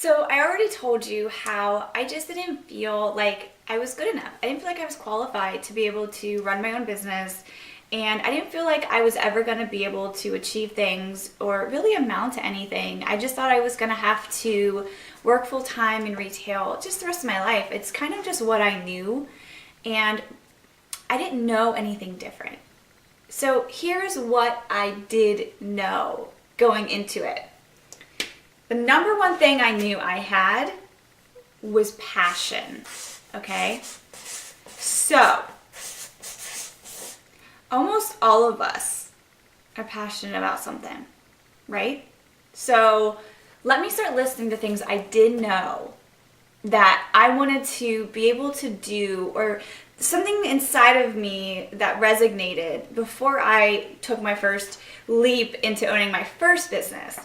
So I already told you how I just didn't feel like I was good enough. I didn't feel like I was qualified to be able to run my own business. And I didn't feel like I was ever going to be able to achieve things or really amount to anything. I just thought I was going to have to work full time in retail just the rest of my life. It's kind of just what I knew. And I didn't know anything different. So here's what I did know going into it. The number one thing I knew I had was passion, okay? So, almost all of us are passionate about something, right? So, let me start listing the things I did know that I wanted to be able to do, or something inside of me that resonated before I took my first leap into owning my first business.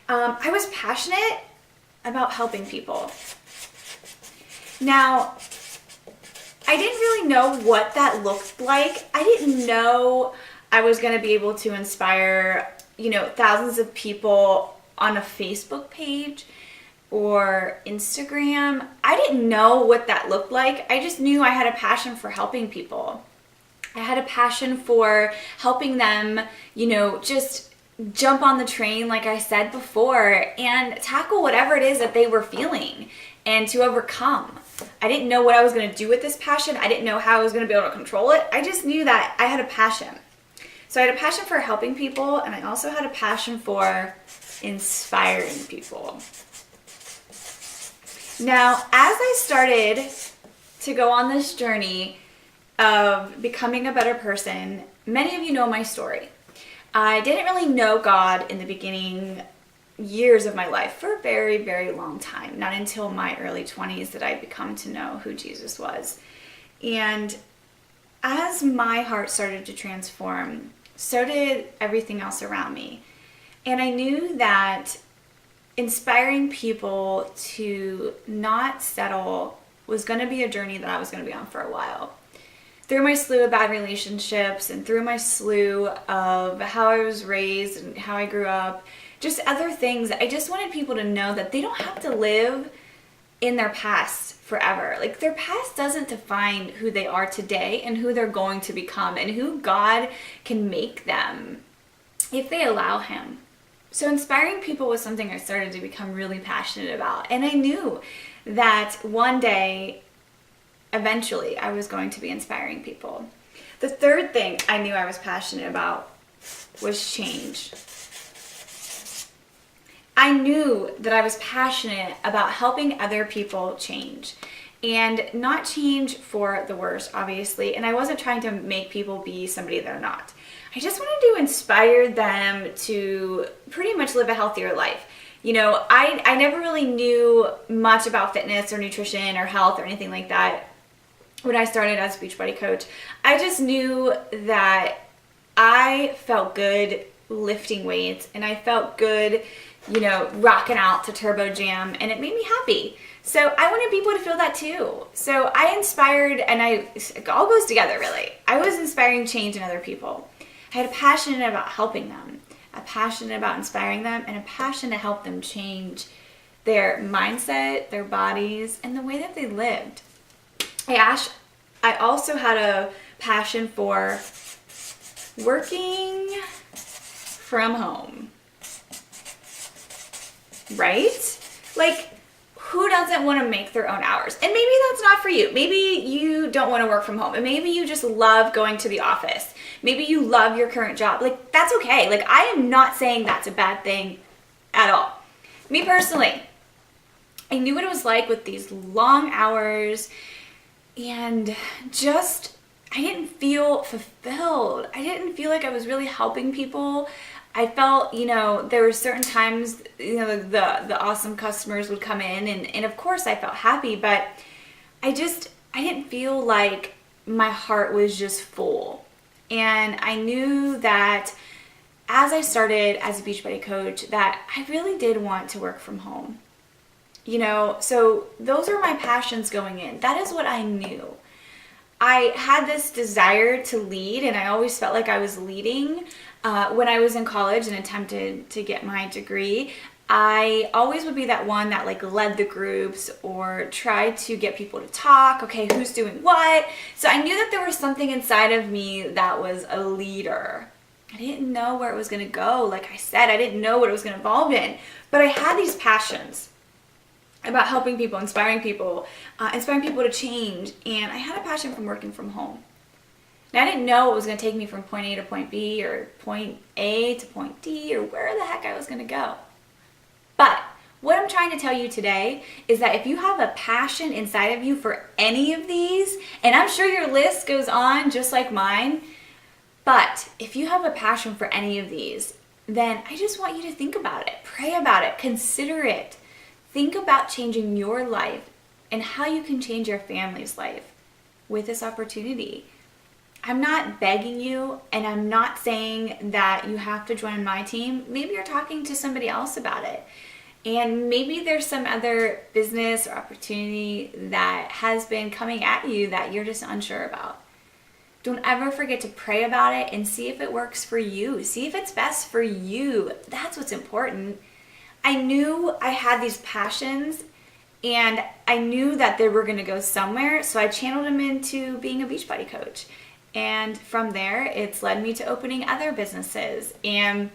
I was passionate about helping people. Now, I didn't really know what that looked like. I didn't know I was going to be able to inspire, thousands of people on a Facebook page or Instagram. I didn't know what that looked like. I just knew I had a passion for helping people. I had a passion for helping them, just jump on the train, like I said before, and tackle whatever it is that they were feeling and to overcome. I didn't know what I was going to do with this passion. I didn't know how I was going to be able to control it. I just knew that I had a passion. So I had a passion for helping people, and I also had a passion for inspiring people. Now, as I started to go on this journey of becoming a better person, many of you know my story. I didn't really know God in the beginning years of my life for a very, very long time. Not until my early 20s did I become to know who Jesus was. And as my heart started to transform, so did everything else around me. And I knew that inspiring people to not settle was going to be a journey that I was going to be on for a while. Through my slew of bad relationships and through my slew of how I was raised and how I grew up, just other things, I just wanted people to know that they don't have to live in their past forever. Like, their past doesn't define who they are today and who they're going to become and who God can make them if they allow Him. So inspiring people was something I started to become really passionate about. And I knew that one day, eventually, I was going to be inspiring people. The third thing I knew I was passionate about was change. I knew that I was passionate about helping other people change. And not change for the worse, obviously. And I wasn't trying to make people be somebody they're not. I just wanted to inspire them to pretty much live a healthier life. I never really knew much about fitness or nutrition or health or anything like that when I started as a Beachbody coach. I just knew that I felt good lifting weights and I felt good, rocking out to Turbo Jam, and it made me happy. So I wanted people to feel that too. So I inspired, and it all goes together really. I was inspiring change in other people. I had a passion about helping them, a passion about inspiring them, and a passion to help them change their mindset, their bodies, and the way that they lived. I also had a passion for working from home, right? Like, who doesn't want to make their own hours? And maybe that's not for you. Maybe you don't want to work from home, and maybe you just love going to the office. Maybe you love your current job. Like, that's okay. Like, I am not saying that's a bad thing at all. Me personally, I knew what it was like with these long hours, and just, I didn't feel fulfilled. I didn't feel like I was really helping people. I felt, there were certain times, the awesome customers would come in, and of course I felt happy, but I didn't feel like my heart was just full. And I knew that as I started as a Beachbody coach, that I really did want to work from home. So those are my passions going in. That is what I knew. I had this desire to lead, and I always felt like I was leading. When I was in college and attempted to get my degree, I always would be that one that like led the groups or tried to get people to talk. Okay, who's doing what? So I knew that there was something inside of me that was a leader. I didn't know where it was going to go. Like I said, I didn't know what it was going to evolve in, but I had these passions about helping people, inspiring people to change. And I had a passion from working from home. Now, I didn't know it was going to take me from point A to point B or point A to point D or where the heck I was going to go. But what I'm trying to tell you today is that if you have a passion inside of you for any of these, and I'm sure your list goes on just like mine, but if you have a passion for any of these, then I just want you to think about it, pray about it, consider it. Think about changing your life and how you can change your family's life with this opportunity. I'm not begging you, and I'm not saying that you have to join my team. Maybe you're talking to somebody else about it. And maybe there's some other business or opportunity that has been coming at you that you're just unsure about. Don't ever forget to pray about it and see if it works for you. See if it's best for you. That's what's important. I knew I had these passions and I knew that they were going to go somewhere, so I channeled them into being a Beachbody coach. And from there, it's led me to opening other businesses and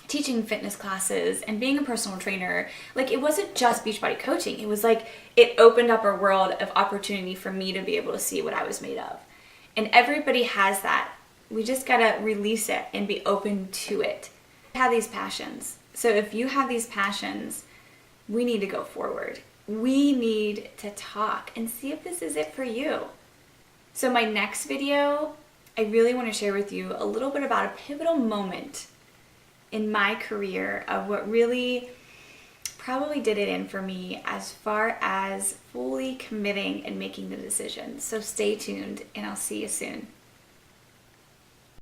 teaching fitness classes and being a personal trainer. Like, it wasn't just Beachbody coaching. It was like it opened up a world of opportunity for me to be able to see what I was made of. And everybody has that. We just gotta release it and be open to it. Have these passions. So if you have these passions, we need to go forward. We need to talk and see if this is it for you. So my next video, I really want to share with you a little bit about a pivotal moment in my career of what really probably did it in for me as far as fully committing and making the decision. So stay tuned and I'll see you soon.